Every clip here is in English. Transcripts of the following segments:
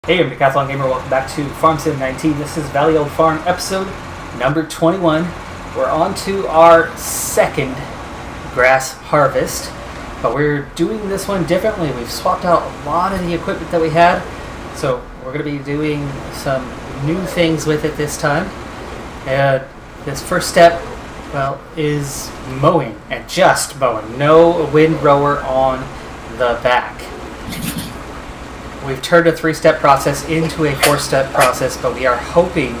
Hey, I'm Decathlon Gamer. Welcome back to FS19. This is Valley Old Farm, episode number 21. We're on to our second grass harvest, but we're doing this one differently. We've swapped out a lot of the equipment that we had, so we're going to be doing some new things with it this time. And this first step, is mowing, and just mowing. No windrower on the back. We've turned a 3-step process into a 4-step process, but we are hoping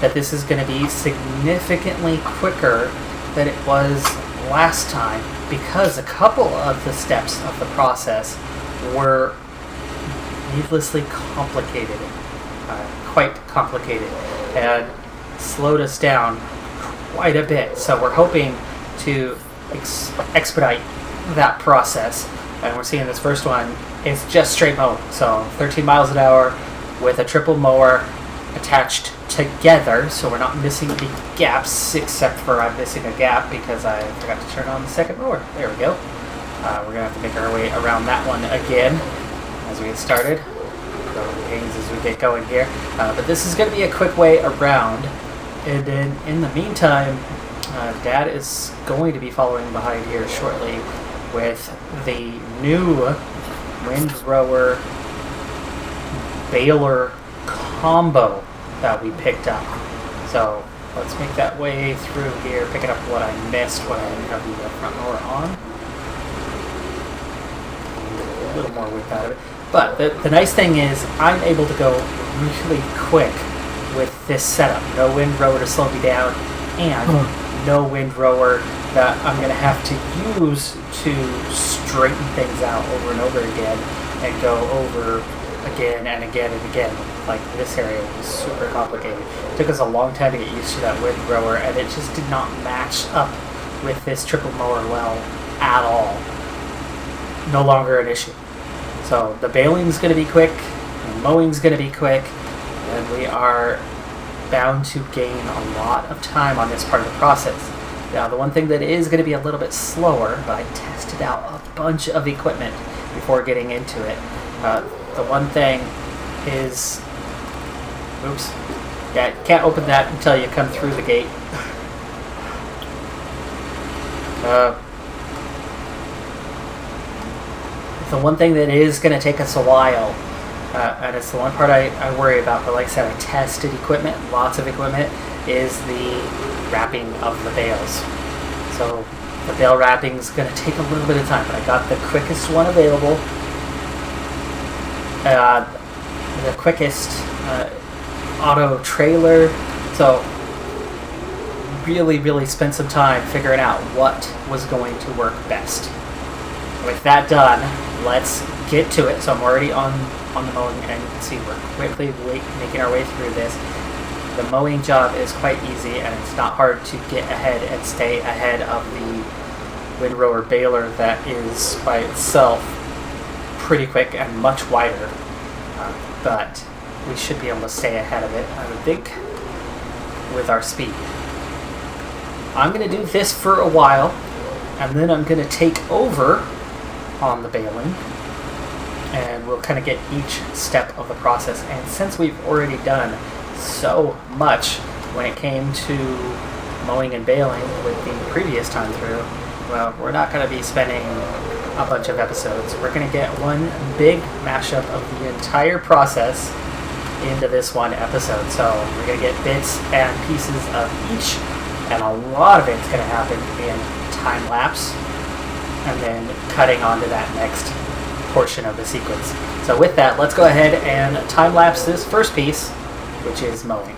that this is going to be significantly quicker than it was last time, because a couple of the steps of the process were needlessly complicated, quite complicated, and slowed us down quite a bit. So we're hoping to expedite that process, and we're seeing this first one. It's just straight mowing, so 13 miles an hour with a triple mower attached together, so we're not missing any gaps, except for I'm missing a gap because I forgot to turn on the second mower. There we go. We're going to have to make our way around that one again as we get started. Growing pains as we get going here. But this is going to be a quick way around, and then in the meantime, Dad is going to be following behind here shortly with the new windrower baler combo that we picked up. So let's make that way through here, picking up what I missed when I didn't have the front mower on. A little more width out of it. But the nice thing is I'm able to go really quick with this setup. No windrower to slow me down, and no windrower that I'm going to have to use to straighten things out over and over again and go over again and again and again. Like, this area was super complicated. It took us a long time to get used to that windrower, and it just did not match up with this triple mower well at all. No longer an issue. So the baling's going to be quick, the mowing's going to be quick, and we are bound to gain a lot of time on this part of the process. Now, the one thing that is going to be a little bit slower, but I tested out a bunch of equipment before getting into it. The one thing is, can't open that until you come through the gate. The one thing that is going to take us a while, and it's the one part I worry about, but like I said, I tested equipment, lots of equipment, is the wrapping of the bales. So the bale wrapping is going to take a little bit of time, but I got the quickest one available. The quickest auto trailer. So really spent some time figuring out what was going to work best. With that done, let's get to it. So I'm already on the mowing, and you can see we're quickly making our way through this. The mowing job is quite easy, and it's not hard to get ahead and stay ahead of the windrower baler that is by itself pretty quick and much wider. But we should be able to stay ahead of it, I would think, with our speed. I'm going to do this for a while, and then I'm going to take over on the baling, and we'll kind of get each step of the process. And since we've already done so much when it came to mowing and baling with the previous time through, we're not going to be spending a bunch of episodes. We're going to get one big mashup of the entire process into this one episode. So we're going to get bits and pieces of each, and a lot of it's going to happen in time lapse, and then cutting onto that next portion of the sequence. So with that, let's go ahead and time lapse this first piece, which is mowing.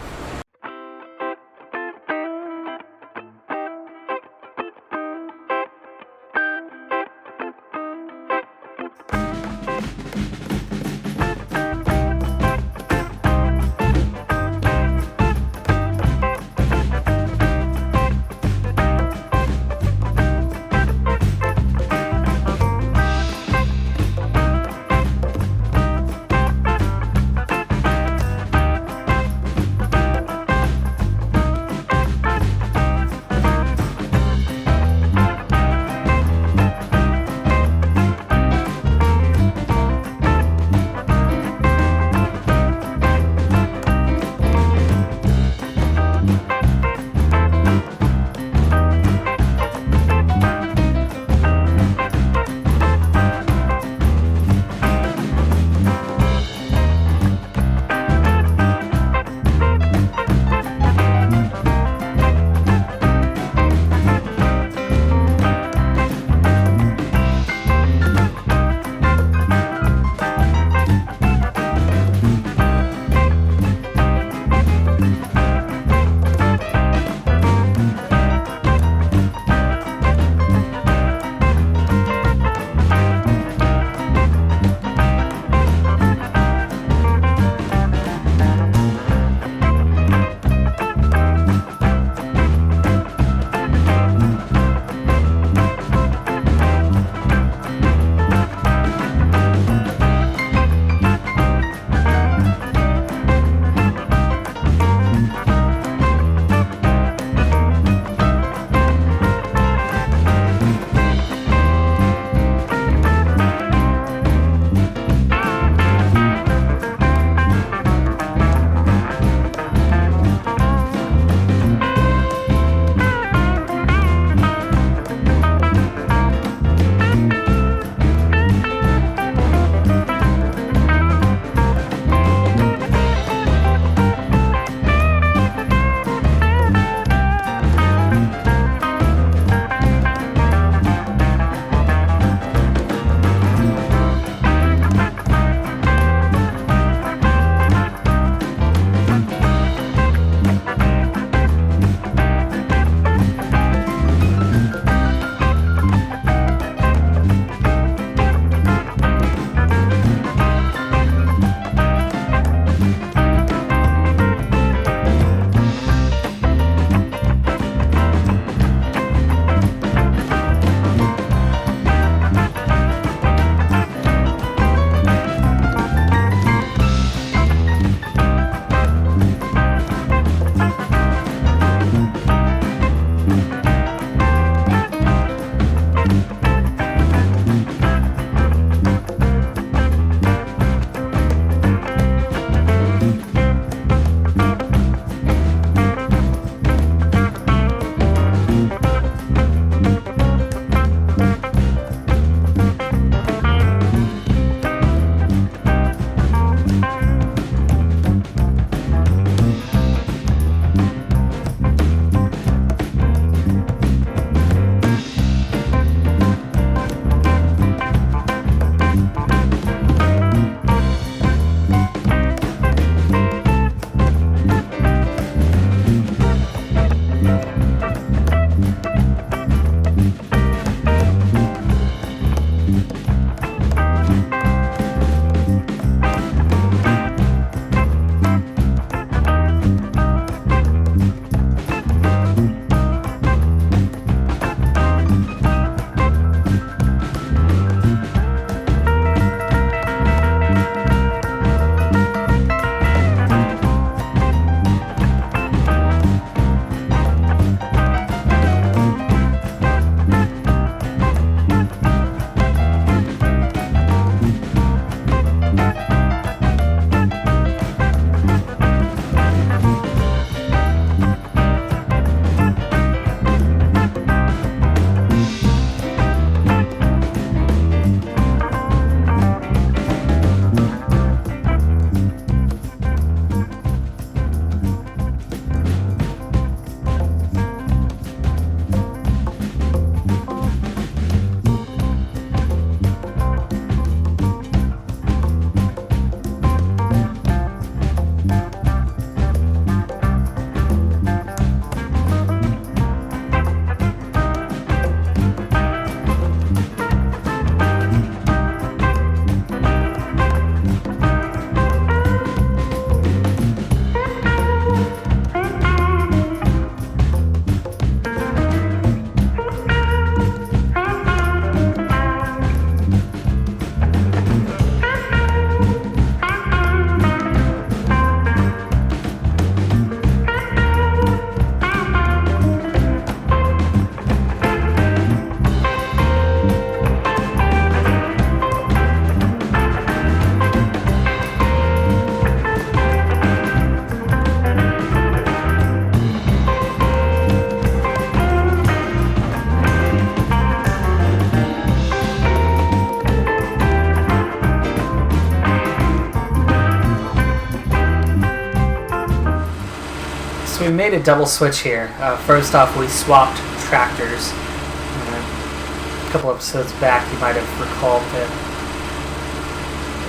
So we made a double switch here. First off, we swapped tractors. A couple episodes back, you might have recalled that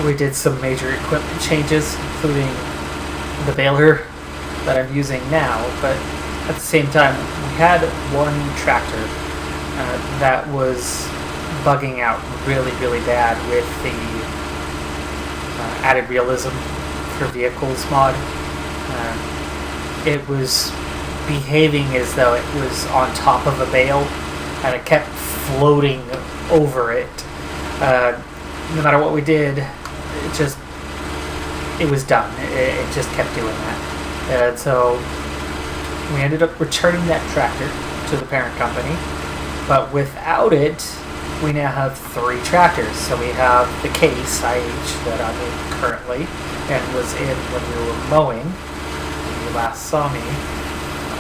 we did some major equipment changes, including the baler that I'm using now. But at the same time, we had one tractor that was bugging out really, really bad with the added realism for vehicles mod. It was behaving as though it was on top of a bale, and it kept floating over it. No matter what we did, it was done. It just kept doing that. And so we ended up returning that tractor to the parent company, but without it, we now have 3 tractors. So we have the case IH that I'm in currently and was in when we were mowing when you last saw me,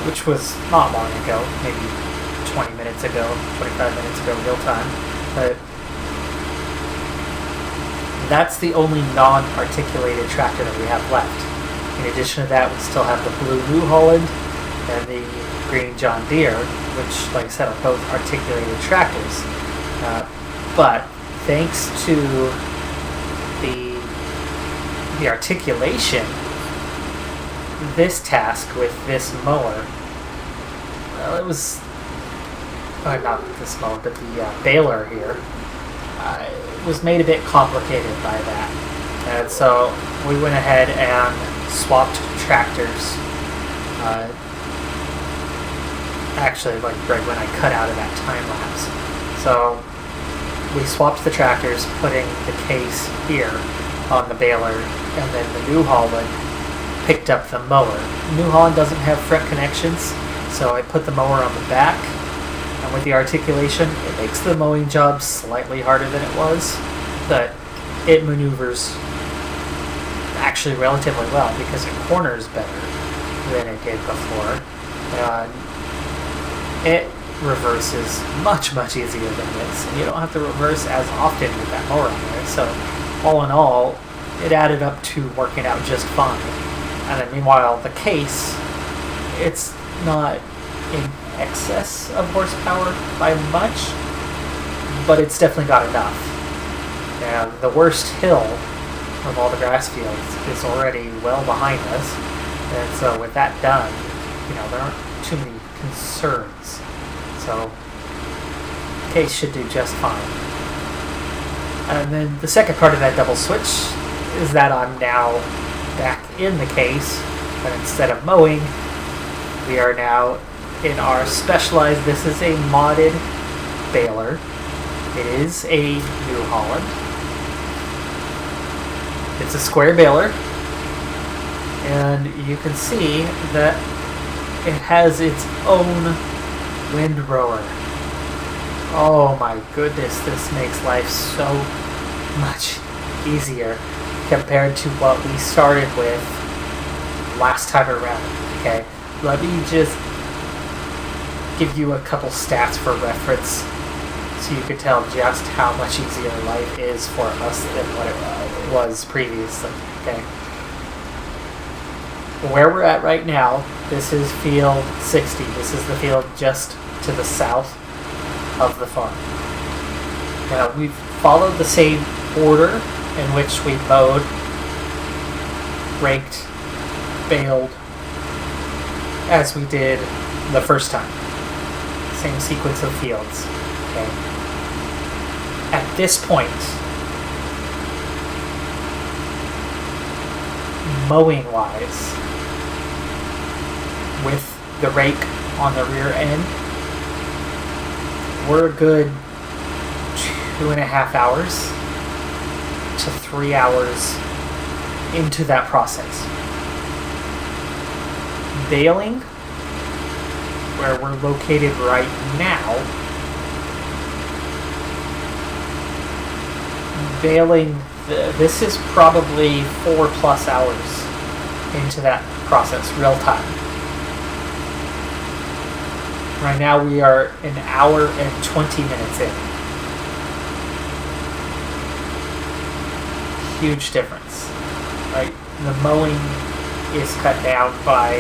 which was not long ago, maybe 20 minutes ago, 25 minutes ago real time. But that's the only non-articulated tractor that we have left. In addition to that, we still have the blue New Holland and the green John Deere, which, like I said, are both articulated tractors. But thanks to the articulation, this task with this mower, well, it was not this mower, but the baler here, was made a bit complicated by that. And so we went ahead and swapped tractors. Actually, like right when I cut out of that time lapse. So we swapped the tractors, putting the case here on the baler, and then the New Holland picked up the mower. New Holland doesn't have front connections, so I put the mower on the back, and with the articulation, it makes the mowing job slightly harder than it was, but it maneuvers actually relatively well because it corners better than it did before. It reverses much, much easier than this, and you don't have to reverse as often with that mower on there. So all in all, it added up to working out just fine. And then meanwhile, the case, it's not in excess of horsepower by much, but it's definitely got enough. And the worst hill of all the grass fields is already well behind us, and so with that done, there aren't too many concerns. So the case should do just fine. And then the second part of that double switch is that I'm now back in the case, but instead of mowing, we are now in our specialized, this is a modded baler. It is a New Holland. It's a square baler, and you can see that it has its own windrower. Oh my goodness, this makes life so much easier compared to what we started with last time around. Okay, let me just give you a couple stats for reference so you can tell just how much easier life is for us than what it was previously. Okay, where we're at right now, this is field 60. This is the field just to the south of the farm. Now, we've followed the same order in which we mowed, raked, baled, as we did the first time. Same sequence of fields. Okay. At this point, mowing wise, with the rake on the rear end, we're a good 2.5 hours to 3 hours into that process. Baling, where we're located right now, baling, this is probably 4+ hours into that process, real time. Right now we are an hour and 20 minutes in. Huge difference, right? The mowing is cut down by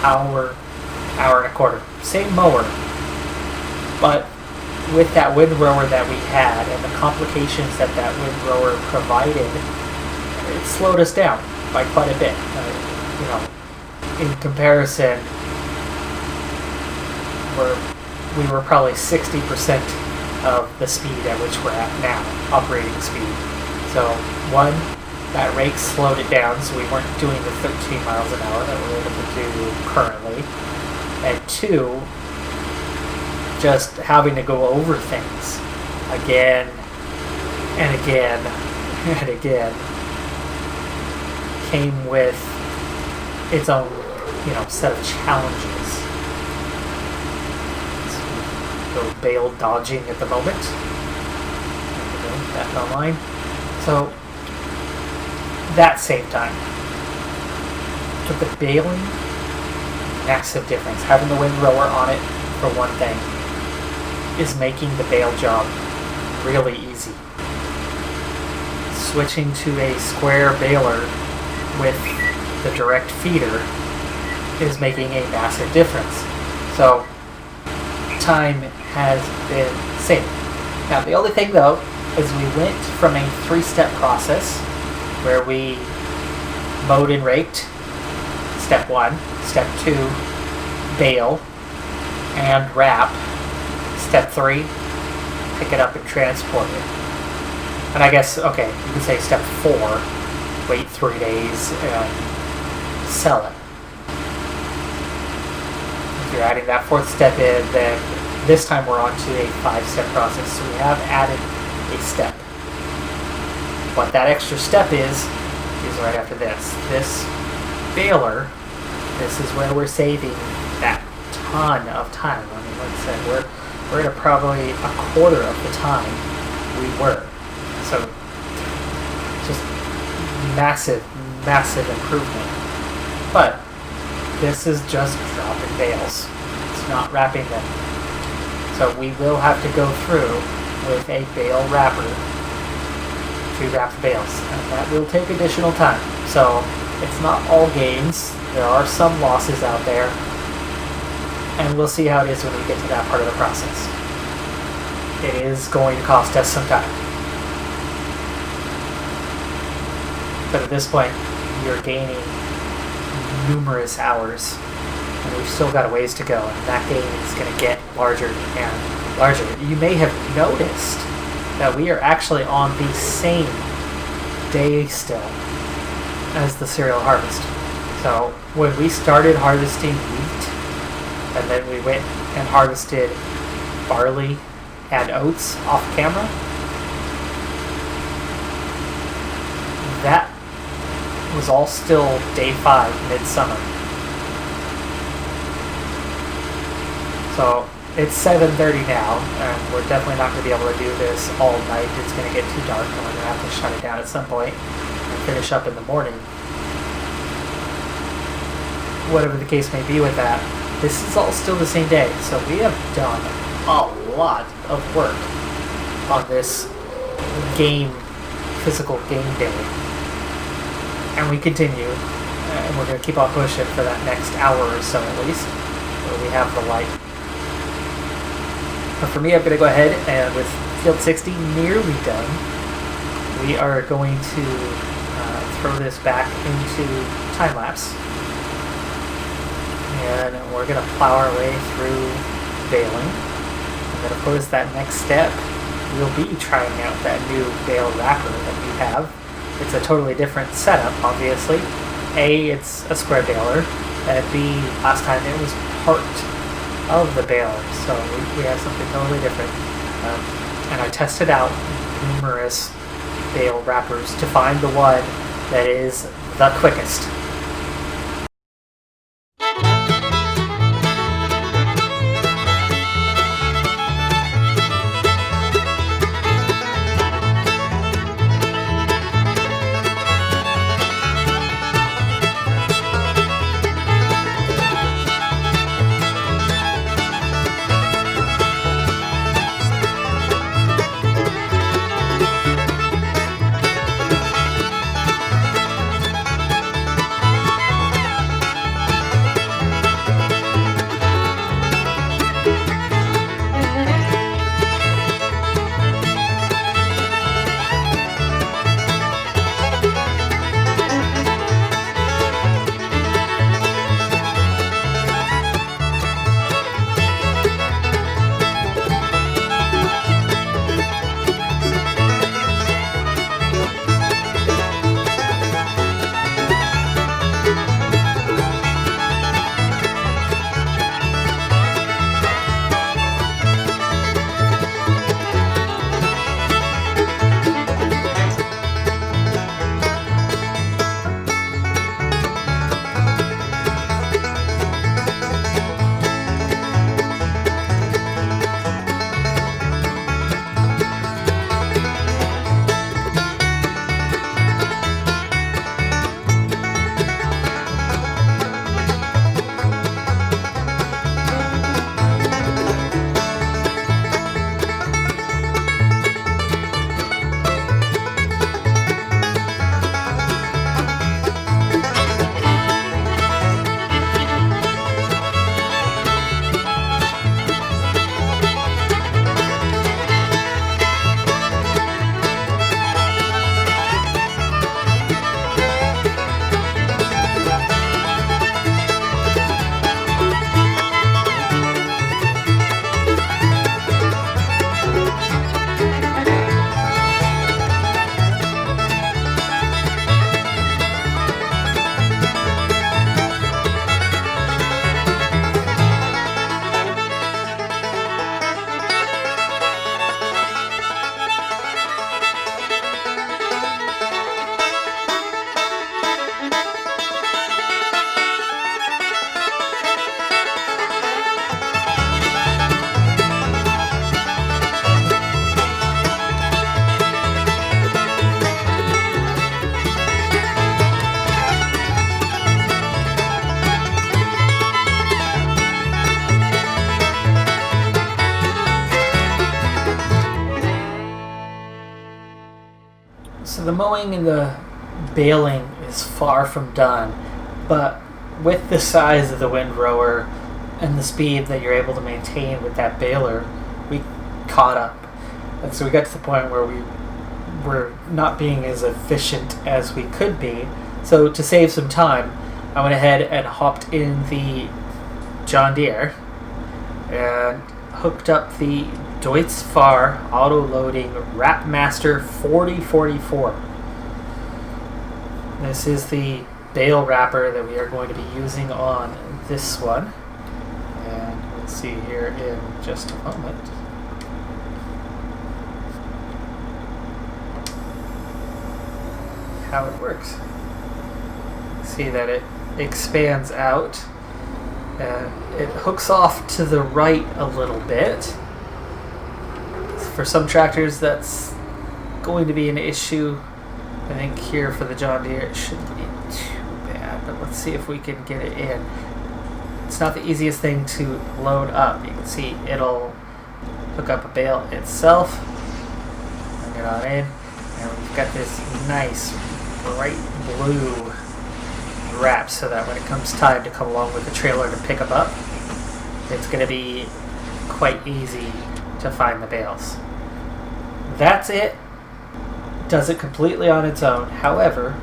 hour and a quarter. Same mower, but with that windrower that we had and the complications that that windrower provided, it slowed us down by quite a bit. In comparison, we were probably 60% of the speed at which we're at now, operating speed. So one, that rake slowed it down, so we weren't doing the 13 miles an hour that we're able to do currently. And two, just having to go over things again and again and again came with its own, set of challenges. Go bale dodging at the moment. Back online. So that saved time. But the baling, massive difference. Having the windrower on it, for one thing, is making the bale job really easy. Switching to a square baler with the direct feeder is making a massive difference. So time has been saved. Now the only thing though is we went from a 3-step process where we mowed and raked, step 1, step 2, bale and wrap, step 3, pick it up and transport it. And I guess, okay, you could say step 4, wait 3 days and sell it. If you're adding that 4th step in, then this time we're on to a 5-step process. So we have added a step. What that extra step is right after this. This baler, this is where we're saving that ton of time. I mean, like I said, we're at probably a quarter of the time we were. So just massive improvement. But this is just dropping bales. It's not wrapping them. So we will have to go through with a bale wrapper to wrap the bales. And that will take additional time. So it's not all gains. There are some losses out there. And we'll see how it is when we get to that part of the process. It is going to cost us some time. But at this point, you're gaining numerous hours and we've still got a ways to go, and that game is going to get larger and larger. You may have noticed that we are actually on the same day still as the cereal harvest. So when we started harvesting wheat, and then we went and harvested barley and oats off camera, that was all still day 5, midsummer. So it's 7:30 now, and we're definitely not going to be able to do this all night. It's going to get too dark, and we're going to have to shut it down at some point and finish up in the morning. Whatever the case may be with that, this is all still the same day. So we have done a lot of work on this physical game day. And we continue, and we're going to keep on pushing for that next hour or so at least, where we have the light. But for me, I'm going to go ahead and with Field 60 nearly done, we are going to throw this back into time-lapse. And we're going to plow our way through baling. And then of course that next step, we'll be trying out that new bale wrapper that we have. It's a totally different setup, obviously. A, it's a square baler, and B, last time it was part of the baler, so we have something totally different. And I tested out numerous bale wrappers to find the one that is the quickest. So the mowing and the baling is far from done, but with the size of the windrower and the speed that you're able to maintain with that baler, we caught up. And so we got to the point where we were not being as efficient as we could be. So to save some time, I went ahead and hopped in the John Deere and hooked up the Deutz-Fahr auto-loading Wrapmaster 4044. This is the bale wrapper that we are going to be using on this one, and we'll see here in just a moment. How it works. See that it expands out. It hooks off to the right a little bit. For some tractors that's going to be an issue. I think here for the John Deere it shouldn't be too bad, but let's see if we can get it in. It's not the easiest thing to load up. You can see it'll hook up a bale itself. Bring it on in, and we've got this nice bright blue wrap so that when it comes time to come along with the trailer to pick them up, it's going to be quite easy to find the bales. That's it. Does it completely on its own. However,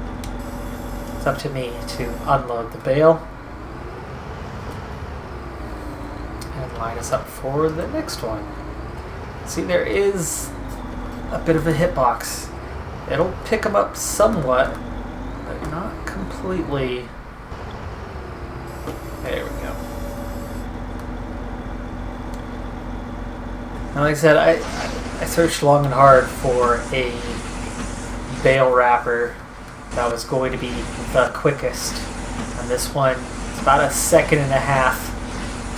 it's up to me to unload the bale and line us up for the next one. See, there is a bit of a hitbox. It'll pick them up somewhat, but not completely. There we go. And like I said, I searched long and hard for a bale wrapper that was going to be the quickest. And this one is about 1.5 seconds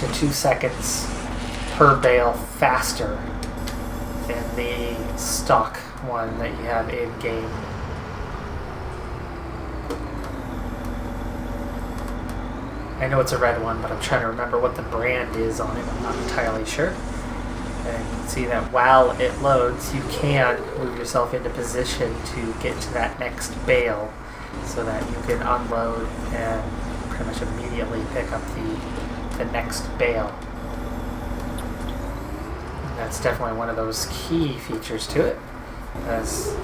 to 2 seconds per bale faster than the stock one that you have in game. I know it's a red one, but I'm trying to remember what the brand is on it. I'm not entirely sure. And you can see that while it loads, you can move yourself into position to get to that next bale so that you can unload and pretty much immediately pick up the next bale. And that's definitely one of those key features to it, as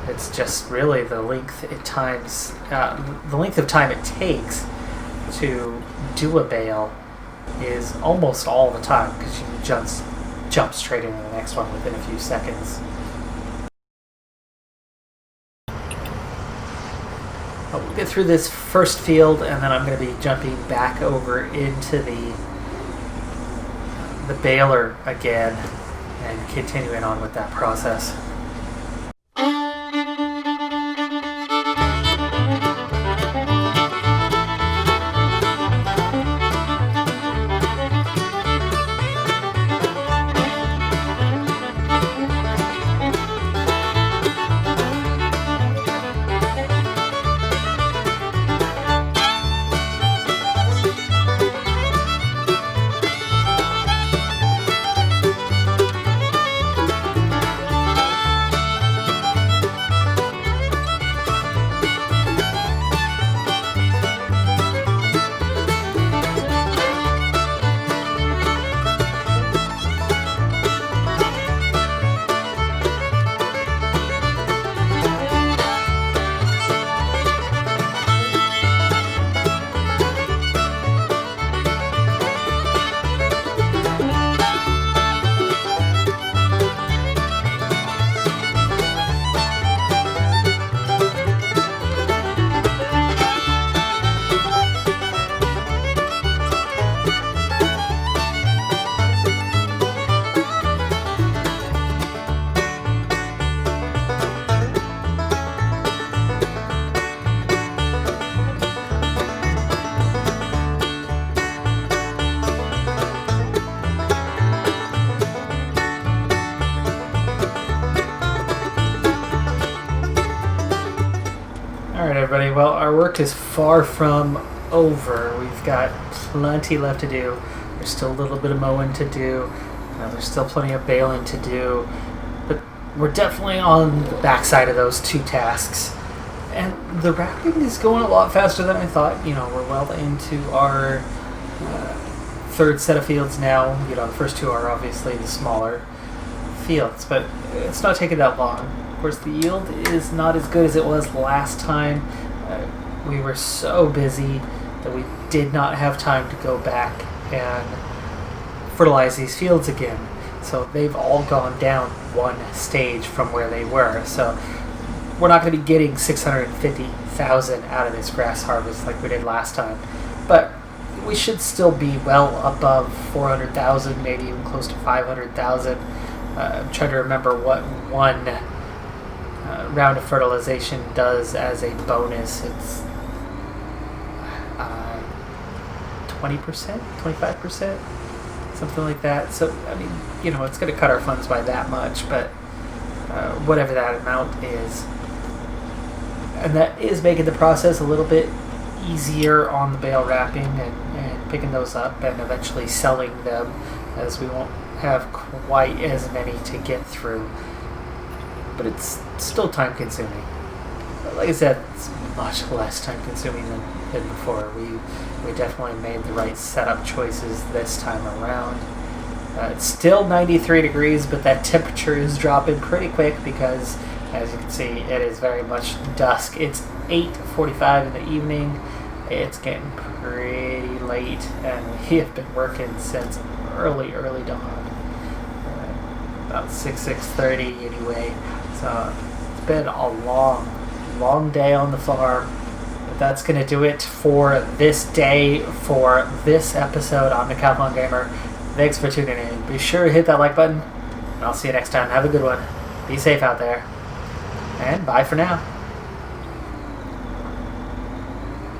it's just really the length of time it takes to do a bale is almost all the time, because you can jump straight into the next one within a few seconds. But we'll get through this first field, and then I'm going to be jumping back over into the baler again and continuing on with that process. Alright everybody, well our work is far from over. We've got plenty left to do. There's still a little bit of mowing to do. There's still plenty of baling to do. But we're definitely on the backside of those two tasks. And the wrapping is going a lot faster than I thought. You know, we're well into our third set of fields now. You know, the first two are obviously the smaller fields, but it's not taking that long. Of course, the yield is not as good as it was last time. We were so busy that we did not have time to go back and fertilize these fields again. So they've all gone down one stage from where they were. So we're not going to be getting 650,000 out of this grass harvest like we did last time. But we should still be well above 400,000, maybe even close to 500,000. I'm trying to remember what one round of fertilization does as a bonus. It's 20%, 25%, something like that. So, I mean, it's going to cut our funds by that much, but whatever that amount is. And that is making the process a little bit easier on the bale wrapping and picking those up and eventually selling them, as we won't have quite as many to get through. But it's still time consuming. But like I said, it's much less time consuming than before. We definitely made the right setup choices this time around. It's still 93 degrees, but that temperature is dropping pretty quick because, as you can see, it is very much dusk. It's 8:45 in the evening. It's getting pretty late, and we have been working since early dawn. About 6:30 anyway. So it's been a long day on the farm. But that's going to do it for this day, for this episode on Decathlon Gamer. Thanks for tuning in. Be sure to hit that like button, and I'll see you next time. Have a good one. Be safe out there. And bye for now.